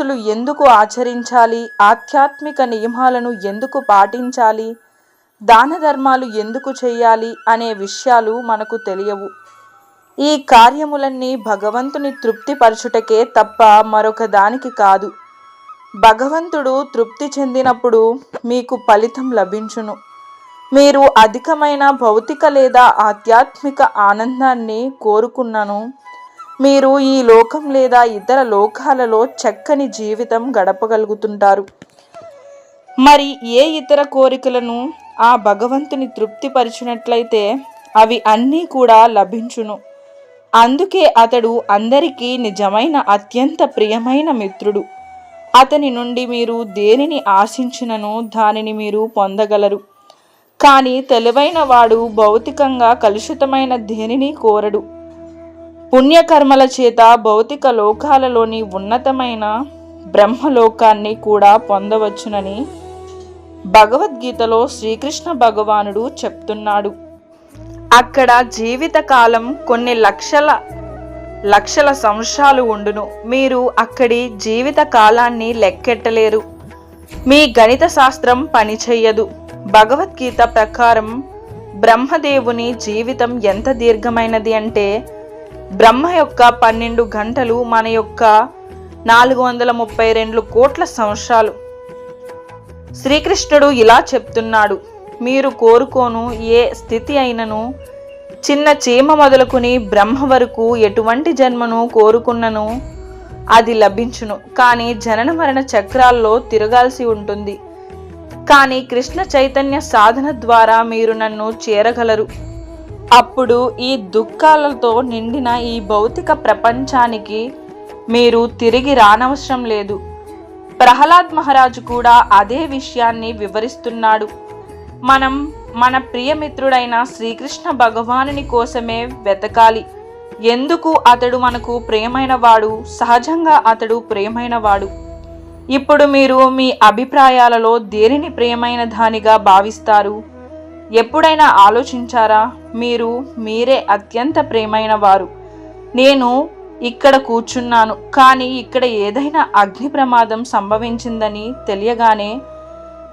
తపస్సులు ఎందుకు ఆచరించాలి, ఆధ్యాత్మిక నియమాలను ఎందుకు పాటించాలి, దాన ధర్మాలు ఎందుకు చేయాలి అనే విషయాలు మనకు తెలియవు. ఈ కార్యములన్నీ భగవంతుని తృప్తిపరచుటకే తప్ప మరొక దానికి కాదు. భగవంతుడు తృప్తి చెందినప్పుడు మీకు ఫలితం లభించును. మీరు అధికమైన భౌతిక లేదా ఆధ్యాత్మిక ఆనందాన్ని కోరుకున్నను మీరు ఈ లోకం లేదా ఇతర లోకాలలో చక్కని జీవితం గడపగలుగుతుంటారు. మరి ఏ ఇతర కోరికలను ఆ భగవంతుని తృప్తిపరిచినట్లయితే అవి అన్నీ కూడా లభించును. అందుకే అతడు అందరికీ నిజమైన అత్యంత ప్రియమైన మిత్రుడు. అతని నుండి మీరు దేనిని ఆశించినను దానిని మీరు పొందగలరు. కానీ తెలివైన వాడు భౌతికంగా కలుషితమైన దేనిని కోరడు. పుణ్యకర్మల చేత భౌతిక లోకాలలోని ఉన్నతమైన బ్రహ్మలోకాన్ని కూడా పొందవచ్చునని భగవద్గీతలో శ్రీకృష్ణ భగవానుడు చెప్తున్నాడు. అక్కడ జీవితకాలం కొన్ని లక్షల సంవత్సరాలు ఉండును. మీరు అక్కడి జీవిత కాలాన్ని లెక్కెట్టలేరు. మీ గణిత శాస్త్రం పనిచేయదు. భగవద్గీత ప్రకారం బ్రహ్మదేవుని జీవితం ఎంత దీర్ఘమైనది అంటే బ్రహ్మ యొక్క 12 గంటలు మన యొక్క 432 కోట్ల సంవత్సరాలు. శ్రీకృష్ణుడు ఇలా చెప్తున్నాడు, మీరు కోరుకోను ఏ స్థితి అయినను, చిన్న చీమ మొదలుకుని బ్రహ్మ వరకు ఎటువంటి జన్మను కోరుకున్నను అది లభించును. కానీ జనన మరణ చక్రాల్లో తిరగాల్సి ఉంటుంది. కానీ కృష్ణ చైతన్య సాధన ద్వారా మీరు నన్ను చేరగలరు. అప్పుడు ఈ దుఃఖాలతో నిండిన ఈ భౌతిక ప్రపంచానికి మీరు తిరిగి రానవసరం లేదు. ప్రహ్లాద్ మహారాజు కూడా అదే విషయాన్ని వివరిస్తున్నాడు. మనం మన ప్రియమిత్రుడైన శ్రీకృష్ణ భగవానుని కోసమే వెతకాలి. ఎందుకు? అతడు మనకు ప్రియమైన వాడు. సహజంగా అతడు ప్రియమైన వాడు. ఇప్పుడు మీరు మీ అభిప్రాయాలలో దేనిని ప్రియమైన దానిగా భావిస్తారు? ఎప్పుడైనా ఆలోచించారా? మీరే అత్యంత ప్రియమైన వారు. నేను ఇక్కడ కూర్చున్నాను, కానీ ఇక్కడ ఏదైనా అగ్ని ప్రమాదం సంభవించిందని తెలియగానే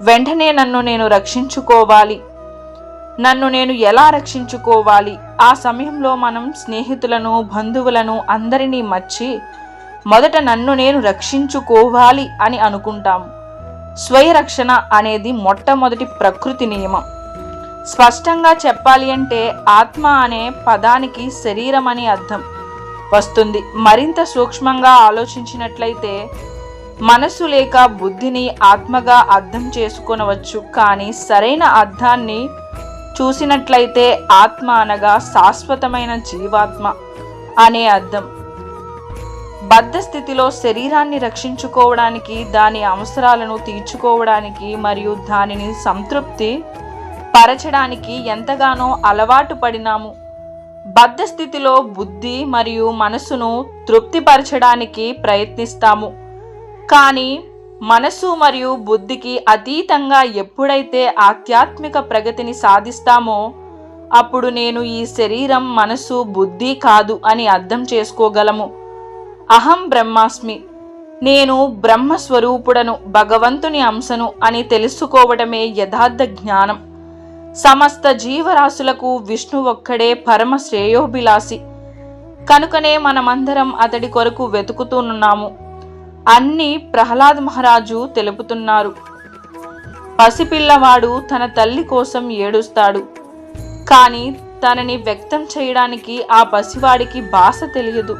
వెంటనే నన్ను నేను రక్షించుకోవాలి. నన్ను నేను ఎలా రక్షించుకోవాలి? ఆ సమయంలో మనం స్నేహితులను, బంధువులను అందరినీ మర్చి మొదట నన్ను నేను రక్షించుకోవాలి అని అనుకుంటాము. స్వయరక్షణ అనేది మొట్టమొదటి ప్రకృతి నియమం. స్పష్టంగా చెప్పాలి అంటే ఆత్మ అనే పదానికి శరీరం అని అర్థం వస్తుంది. మరింత సూక్ష్మంగా ఆలోచించినట్లయితే మనసు లేక బుద్ధిని ఆత్మగా అర్థం చేసుకొనవచ్చు. కానీ సరైన అర్థాన్ని చూసినట్లయితే ఆత్మ అనగా శాశ్వతమైన జీవాత్మ అనే అర్థం. బద్ధ స్థితిలో శరీరాన్ని రక్షించుకోవడానికి, దాని అవసరాలను తీర్చుకోవడానికి మరియు దానిని సంతృప్తి పరచడానికి ఎంతగానో అలవాటు పడినాము. బద్ధ స్థితిలో బుద్ధి మరియు మనసును తృప్తిపరచడానికి ప్రయత్నిస్తాము. కానీ మనసు మరియు బుద్ధికి అతీతంగా ఎప్పుడైతే ఆధ్యాత్మిక ప్రగతిని సాధిస్తామో అప్పుడు నేను ఈ శరీరం, మనసు, బుద్ధి కాదు అని అర్థం చేసుకోగలము. అహం బ్రహ్మాస్మి, నేను బ్రహ్మస్వరూపుడను, భగవంతుని అంశను అని తెలుసుకోవడమే యథార్థ జ్ఞానం. సమస్త జీవరాశులకు విష్ణు ఒక్కడే పరమ శ్రేయోభిలాషి. కనుకనే మనమందరం అతడి కొరకు వెతుకుతున్నాము అన్ని ప్రహ్లాద్ మహారాజు తెలుపుతున్నారు. పసిపిల్లవాడు తన తల్లి కోసం ఏడుస్తాడు. కానీ తనని వ్యక్తం చేయడానికి ఆ పసివాడికి భాష తెలియదు.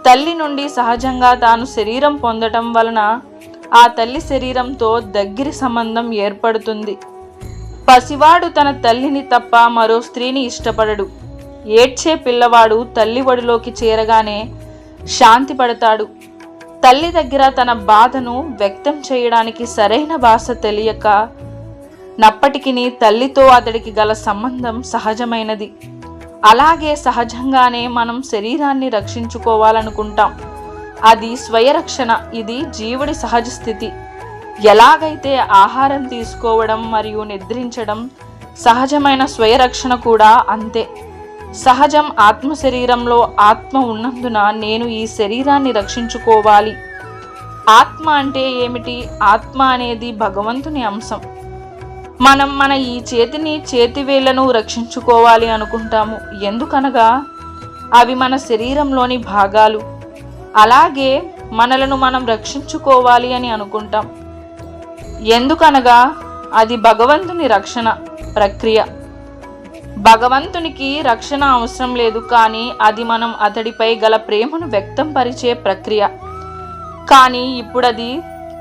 తల్లి నుండి సహజంగా తాను శరీరం పొందటం వలన ఆ తల్లి శరీరంతో దగ్గరి సంబంధం ఏర్పడుతుంది. పసివాడు తన తల్లిని తప్ప మరో స్త్రీని ఇష్టపడడు. ఏడ్చే పిల్లవాడు తల్లి ఒడిలోకి చేరగానే శాంతి పడతాడు. తల్లి దగ్గర తన బాధను వ్యక్తం చేయడానికి సరైన భాష తెలియక నప్పటికీ తల్లితో అతడికి గల సంబంధం సహజమైనది. అలాగే సహజంగానే మనం శరీరాన్ని రక్షించుకోవాలనుకుంటాం. అది స్వయరక్షణ. ఇది జీవుడి సహజ స్థితి. ఎలాగైతే ఆహారం తీసుకోవడం మరియు నిద్రించడం సహజమైన స్వయరక్షణ కూడా అంతే సహజం. ఆత్మ శరీరంలో ఆత్మ ఉన్నందున నేను ఈ శరీరాన్ని రక్షించుకోవాలి. ఆత్మ అంటే ఏమిటి? ఆత్మ అనేది భగవంతుని అంశం. మనం మన ఈ చేతివేళ్లను రక్షించుకోవాలి అనుకుంటాము. ఎందుకనగా అవి మన శరీరంలోని భాగాలు. అలాగే మనలను మనం రక్షించుకోవాలి అని అనుకుంటాం. ఎందుకనగా అది భగవంతుని రక్షణ ప్రక్రియ. భగవంతునికి రక్షణ అవసరం లేదు, కానీ అది మనం అతడిపై గల ప్రేమను వ్యక్తం పరిచే ప్రక్రియ. కానీ ఇప్పుడు అది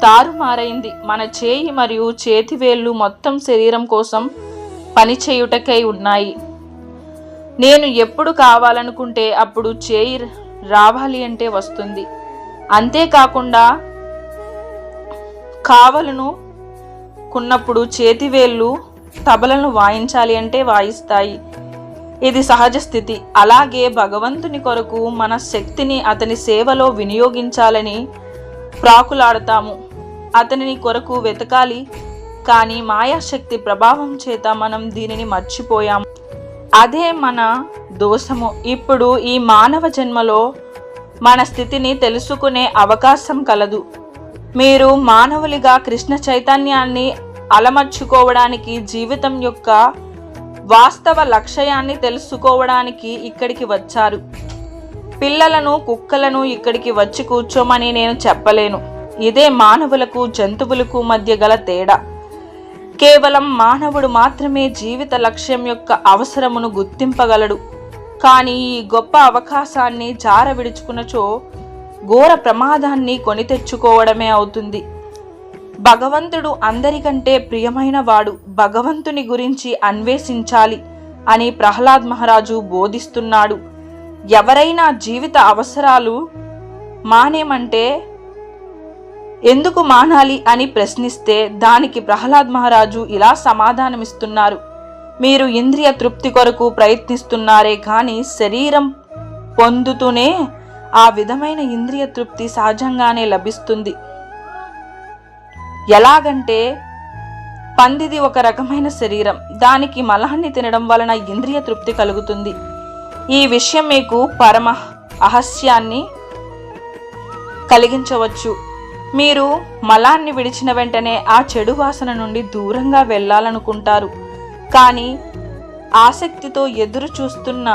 తారుమారైంది. మన చేయి మరియు చేతివేళ్లు మొత్తం శరీరం కోసం పనిచేయుటకై ఉన్నాయి. నేను ఎప్పుడు కావాలనుకుంటే అప్పుడు చేయి రావాలి అంటే వస్తుంది. అంతేకాకుండా కావలను కున్నప్పుడు చేతివేళ్లు తబలను వాయించాలి అంటే వాయిస్తాయి. ఇది సహజ స్థితి. అలాగే భగవంతుని కొరకు మన శక్తిని అతని సేవలో వినియోగించాలని ప్రాకులాడతాము. అతనిని కొరకు వెతకాలి, కానీ మాయాశక్తి ప్రభావం చేత మనం దీనిని మర్చిపోయాము. అదే మన దోషము. ఇప్పుడు ఈ మానవ జన్మలో మన స్థితిని తెలుసుకునే అవకాశం కలదు. మీరు మానవులుగా కృష్ణ చైతన్యాన్ని అలమర్చుకోవడానికి, జీవితం యొక్క వాస్తవ లక్ష్యాన్ని తెలుసుకోవడానికి ఇక్కడికి వచ్చారు. పిల్లలను, కుక్కలను ఇక్కడికి వచ్చి కూర్చోమని నేను చెప్పలేను. ఇదే మానవులకు, జంతువులకు మధ్య గల తేడా. కేవలం మానవుడు మాత్రమే జీవిత లక్ష్యం యొక్క అవసరమును గుర్తింపగలడు. కానీ ఈ గొప్ప అవకాశాన్ని జార విడుచుకున్నచో ఘోర ప్రమాదాన్ని కొని తెచ్చుకోవడమే అవుతుంది. భగవంతుడు అందరికంటే ప్రియమైన వాడు. భగవంతుని గురించి అన్వేషించాలి అని ప్రహ్లాద్ మహారాజు బోధిస్తున్నాడు. ఎవరైనా జీవిత అవసరాలు మానేమంటే ఎందుకు మానాలి అని ప్రశ్నిస్తే దానికి ప్రహ్లాద్ మహారాజు ఇలా సమాధానమిస్తున్నారు: మీరు ఇంద్రియ తృప్తి కొరకు ప్రయత్నిస్తున్నారే కానీ శరీరం పొందుతూనే ఆ విధమైన ఇంద్రియ తృప్తి సహజంగానే లభిస్తుంది. ఎలాగంటే పందిది ఒక రకమైన శరీరం, దానికి మలాన్ని తినడం వలన ఇంద్రియ తృప్తి కలుగుతుంది. ఈ విషయం మీకు పరమ అహస్యాన్ని కలిగించవచ్చు. మీరు మలాన్ని విడిచిన వెంటనే ఆ చెడు వాసన నుండి దూరంగా వెళ్ళాలనుకుంటారు. కానీ ఆసక్తితో ఎదురు చూస్తున్న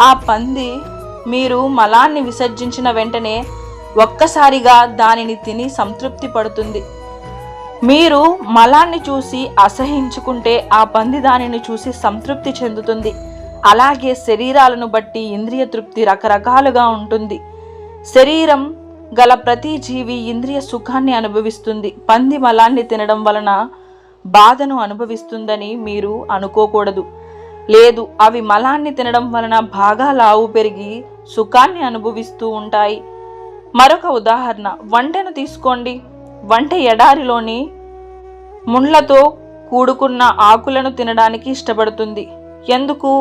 ఆ పంది మీరు మలాన్ని విసర్జించిన వెంటనే ఒక్కసారిగా దానిని తిని సంతృప్తి పడుతుంది. మీరు మలాన్ని చూసి అసహించుకుంటే ఆ పంది దానిని చూసి సంతృప్తి చెందుతుంది. అలాగే శరీరాలను బట్టి ఇంద్రియ తృప్తి రకరకాలుగా ఉంటుంది. శరీరం గల ప్రతి జీవి ఇంద్రియ సుఖాన్ని అనుభవిస్తుంది. పంది మలాన్ని తినడం వలన బాధను అనుభవిస్తుందని మీరు అనుకోకూడదు. లేదు, అవి మలాన్ని తినడం వలన బాగా లావు పెరిగి సుఖాన్ని అనుభవిస్తూ ఉంటాయి. మరొక ఉదాహరణ, వంటను తీసుకోండి. వంట ఎడారిలోని ముళ్ళతో కూడుకున్న ఆకులను తినడానికి ఇష్టపడుతుంది. ఎందుకు?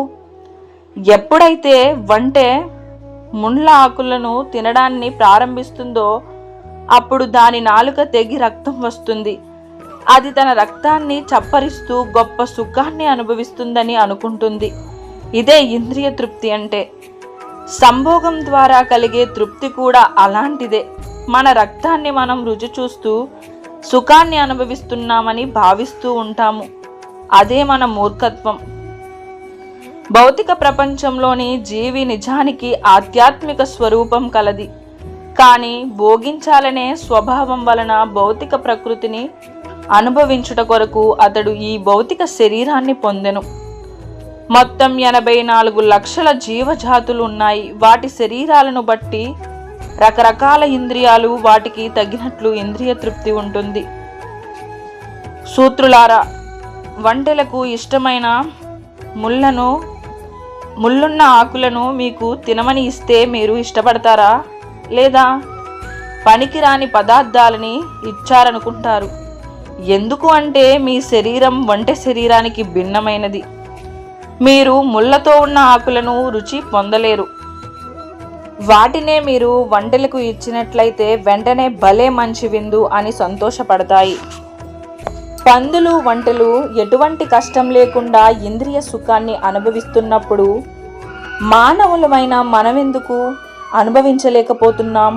ఎప్పుడైతే వంటె ముళ్ళ ఆకులను తినడాన్ని ప్రారంభిస్తుందో అప్పుడు దాని నాలుక తెగి రక్తం వస్తుంది. అది తన రక్తాన్ని చప్పరిస్తూ గొప్ప సుఖాన్ని అనుభవిస్తుందని అనుకుంటుంది. ఇదే ఇంద్రియ తృప్తి అంటే. సంభోగం ద్వారా కలిగే తృప్తి కూడా అలాంటిదే. మన రక్తాన్ని మనం రుచి చూస్తూ సుఖాన్ని అనుభవిస్తున్నామని భావిస్తూ ఉంటాము. అదే మన మూర్ఖత్వం. భౌతిక ప్రపంచంలోని జీవి నిజానికి ఆధ్యాత్మిక స్వరూపం కలది. కానీ భోగించాలనే స్వభావం వలన భౌతిక ప్రకృతిని అనుభవించుట కొరకు అతడు ఈ భౌతిక శరీరాన్ని పొందెను. మొత్తం 84 లక్షల జీవజాతులు ఉన్నాయి. వాటి శరీరాలను బట్టి రకరకాల ఇంద్రియాలు, వాటికి తగినట్లు ఇంద్రియ తృప్తి ఉంటుంది. సూత్రులారా, వంటలకు ఇష్టమైన ముళ్ళున్న ఆకులను మీకు తినమని ఇస్తే మీరు ఇష్టపడతారా? లేదా పనికిరాని పదార్థాలని ఇచ్చారనుకుంటారు. ఎందుకు అంటే మీ శరీరం వంటె శరీరానికి భిన్నమైనది. మీరు ముళ్ళతో ఉన్న ఆకులను రుచి పొందలేరు. వాటినే మీరు వంటలకు ఇచ్చినట్లయితే వెంటనే భలే మంచి విందు అని సంతోషపడతాయి. పందులు, వంటలు ఎటువంటి కష్టం లేకుండా ఇంద్రియ సుఖాన్ని అనుభవిస్తున్నప్పుడు మానవులమైన మనమెందుకు అనుభవించలేకపోతున్నాం?